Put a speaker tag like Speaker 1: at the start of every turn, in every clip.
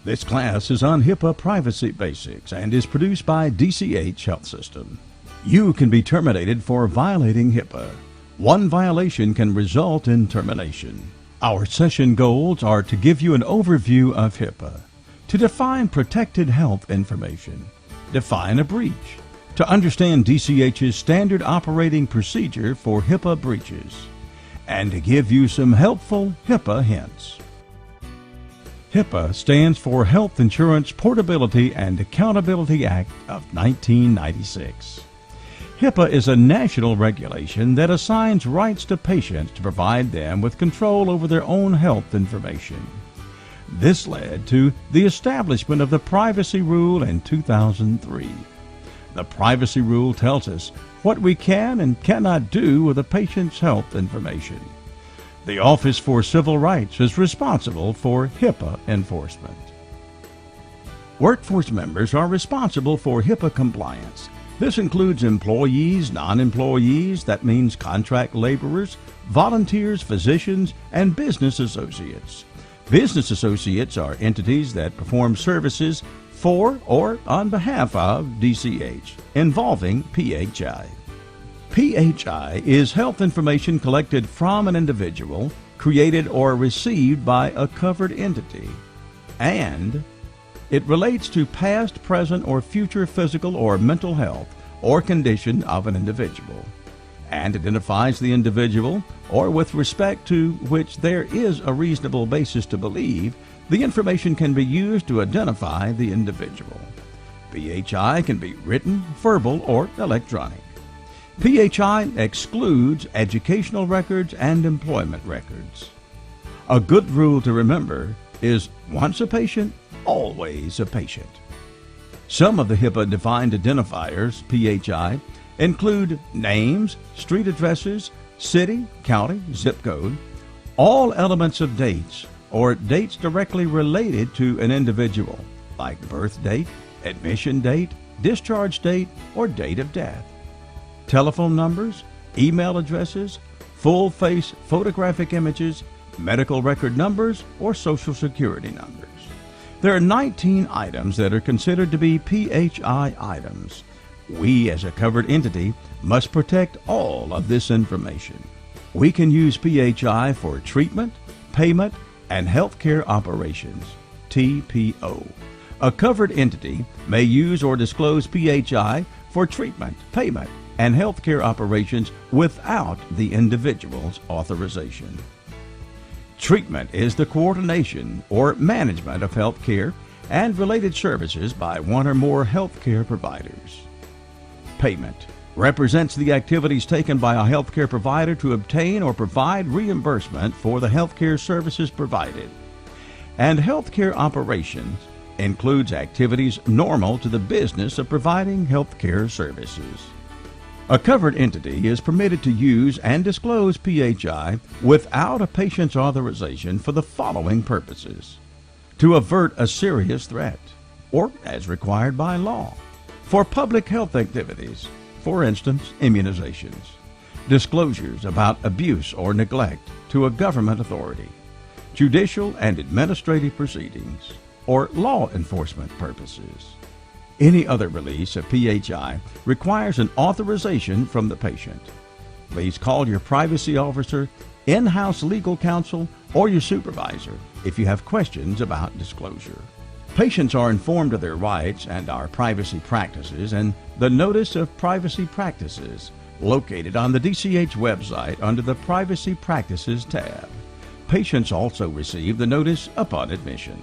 Speaker 1: This class is on HIPAA privacy basics and is produced by DCH Health System. You can be terminated for violating HIPAA. One violation can result in termination. Our session goals are to give you an overview of HIPAA, to define protected health information, define a breach, to understand DCH's standard operating procedure for HIPAA breaches, and to give you some helpful HIPAA hints. HIPAA stands for Health Insurance Portability and Accountability Act of 1996. HIPAA is a national regulation that assigns rights to patients to provide them with control over their own health information. This led to the establishment of the Privacy Rule in 2003. The Privacy Rule tells us what we can and cannot do with a patient's health information. The Office for Civil Rights is responsible for HIPAA enforcement. Workforce members are responsible for HIPAA compliance. This includes employees, non-employees, that means contract laborers, volunteers, physicians, and business associates. Business associates are entities that perform services for or on behalf of DCH, involving PHI. PHI is health information collected from an individual, created or received by a covered entity, and it relates to past, present, or future physical or mental health or condition of an individual, and identifies the individual or with respect to which there is a reasonable basis to believe the information can be used to identify the individual. PHI can be written, verbal, or electronic. PHI excludes educational records and employment records. A good rule to remember is once a patient, always a patient. Some of the HIPAA-defined identifiers, PHI, include names, street addresses, city, county, zip code, all elements of dates or dates directly related to an individual, like birth date, admission date, discharge date, or date of death. Telephone numbers, email addresses, full-face photographic images, medical record numbers, or social security numbers. There are 19 items that are considered to be PHI items. We, as a covered entity, must protect all of this information. We can use PHI for treatment, payment, and healthcare operations, TPO. A covered entity may use or disclose PHI for treatment, payment, and healthcare operations without the individual's authorization. Treatment is the coordination or management of healthcare and related services by one or more healthcare providers. Payment represents the activities taken by a healthcare provider to obtain or provide reimbursement for the healthcare services provided. And healthcare operations includes activities normal to the business of providing healthcare services. A covered entity is permitted to use and disclose PHI without a patient's authorization for the following purposes: to avert a serious threat, or as required by law, for public health activities, for instance, immunizations, disclosures about abuse or neglect to a government authority, judicial and administrative proceedings, or law enforcement purposes. Any other release of PHI requires an authorization from the patient. Please call your privacy officer, in-house legal counsel, or your supervisor if you have questions about disclosure. Patients are informed of their rights and our privacy practices in the Notice of Privacy Practices, located on the DCH website under the Privacy Practices tab. Patients also receive the notice upon admission.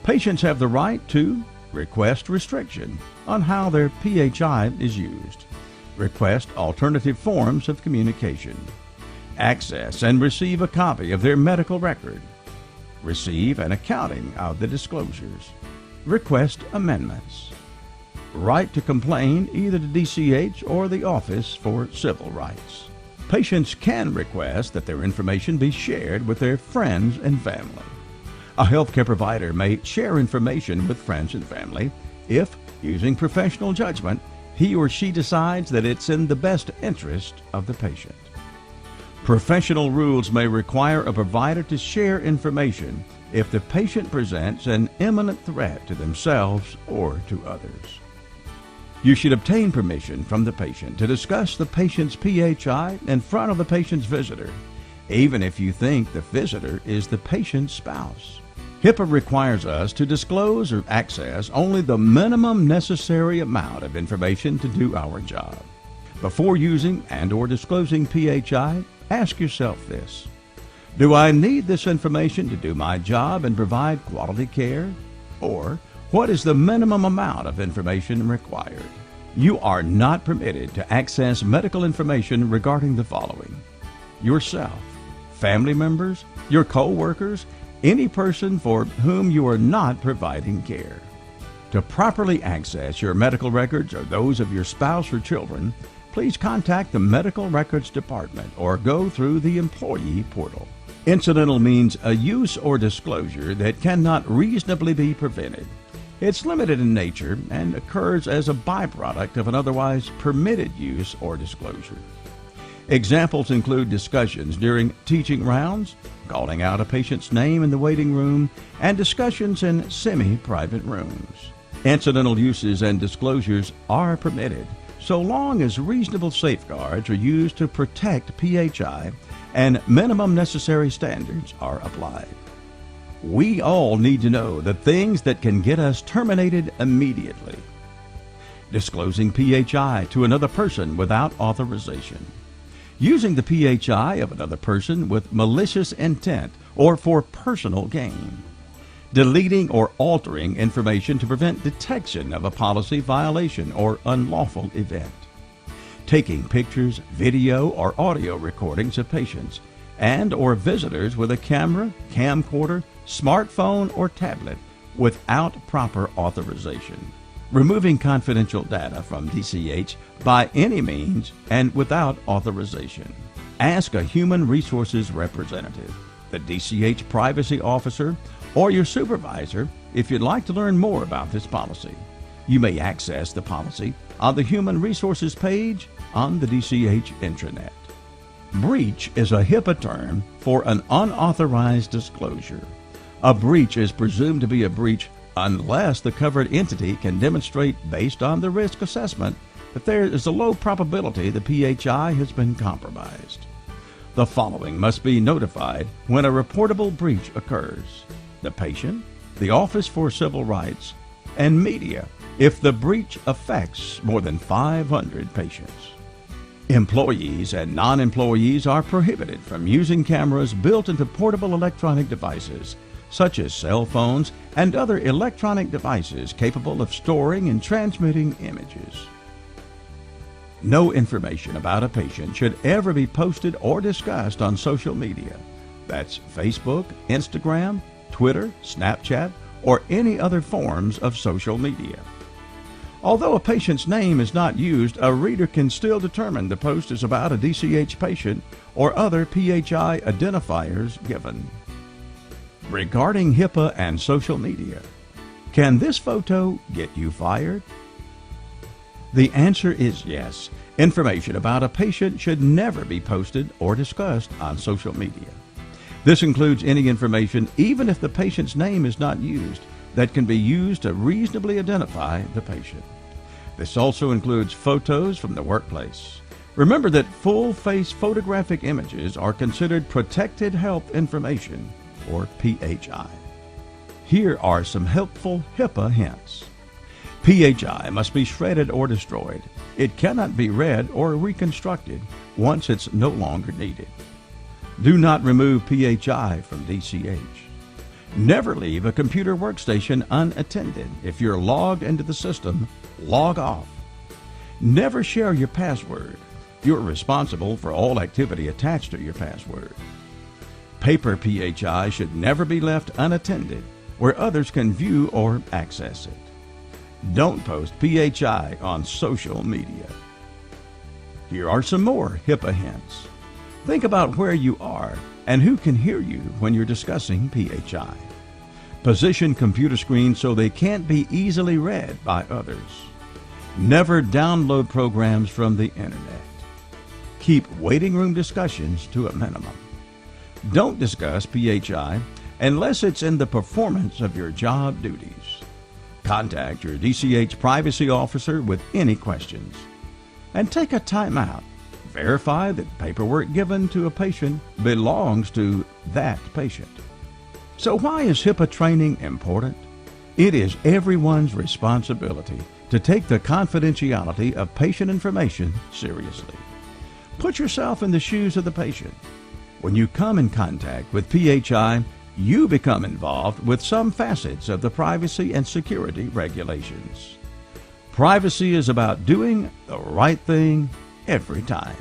Speaker 1: Patients have the right to request restriction on how their PHI is used, request alternative forms of communication, access and receive a copy of their medical record, receive an accounting of the disclosures, request amendments, right to complain either to DCH or the Office for Civil Rights. Patients can request that their information be shared with their friends and family. A healthcare provider may share information with friends and family if, using professional judgment, he or she decides that it's in the best interest of the patient. Professional rules may require a provider to share information if the patient presents an imminent threat to themselves or to others. You should obtain permission from the patient to discuss the patient's PHI in front of the patient's visitor, even if you think the visitor is the patient's spouse. HIPAA requires us to disclose or access only the minimum necessary amount of information to do our job. Before using and/or disclosing PHI, ask yourself this: do I need this information to do my job and provide quality care? Or what is the minimum amount of information required? You are not permitted to access medical information regarding the following: yourself, family members, your co-workers, any person for whom you are not providing care. To properly access your medical records or those of your spouse or children, please contact the Medical Records Department or go through the employee portal. Incidental means a use or disclosure that cannot reasonably be prevented. It's limited in nature and occurs as a byproduct of an otherwise permitted use or disclosure. Examples include discussions during teaching rounds, calling out a patient's name in the waiting room, and discussions in semi-private rooms. Incidental uses and disclosures are permitted so long as reasonable safeguards are used to protect PHI and minimum necessary standards are applied. We all need to know the things that can get us terminated immediately. Disclosing PHI to another person without authorization. Using the PHI of another person with malicious intent or for personal gain. Deleting or altering information to prevent detection of a policy violation or unlawful event. Taking pictures, video, or audio recordings of patients and or visitors with a camera, camcorder, smartphone, or tablet without proper authorization. Removing confidential data from DCH by any means and without authorization. Ask a human resources representative, the DCH privacy officer, or your supervisor if you'd like to learn more about this policy. You may access the policy on the Human Resources page on the DCH intranet. Breach is a HIPAA term for an unauthorized disclosure. A breach is presumed to be a breach unless the covered entity can demonstrate, based on the risk assessment, that there is a low probability the PHI has been compromised. The following must be notified when a reportable breach occurs: the patient, the Office for Civil Rights, and media if the breach affects more than 500 patients. Employees and non-employees are prohibited from using cameras built into portable electronic devices, such as cell phones and other electronic devices capable of storing and transmitting images. No information about a patient should ever be posted or discussed on social media. That's Facebook, Instagram, Twitter, Snapchat, or any other forms of social media. Although a patient's name is not used, a reader can still determine the post is about a DCH patient or other PHI identifiers given. Regarding HIPAA and social media, can this photo get you fired? The answer is yes. Information about a patient should never be posted or discussed on social media. This includes any information, even if the patient's name is not used, that can be used to reasonably identify the patient. This also includes photos from the workplace. Remember that full-face photographic images are considered protected health information, or PHI. Here are some helpful HIPAA hints. PHI must be shredded or destroyed. It cannot be read or reconstructed once it's no longer needed. Do not remove PHI from DCH. Never leave a computer workstation unattended. If you're logged into the system, log off. Never share your password. You're responsible for all activity attached to your password. Paper PHI should never be left unattended where others can view or access it. Don't post PHI on social media. Here are some more HIPAA hints. Think about where you are and who can hear you when you're discussing PHI. Position computer screens so they can't be easily read by others. Never download programs from the internet. Keep waiting room discussions to a minimum. Don't discuss PHI unless it's in the performance of your job duties. Contact your DCH privacy officer with any questions. And take a time out. Verify that paperwork given to a patient belongs to that patient. So why is HIPAA training important? It is everyone's responsibility to take the confidentiality of patient information seriously. Put yourself in the shoes of the patient. When you come in contact with PHI, you become involved with some facets of the privacy and security regulations. Privacy is about doing the right thing every time.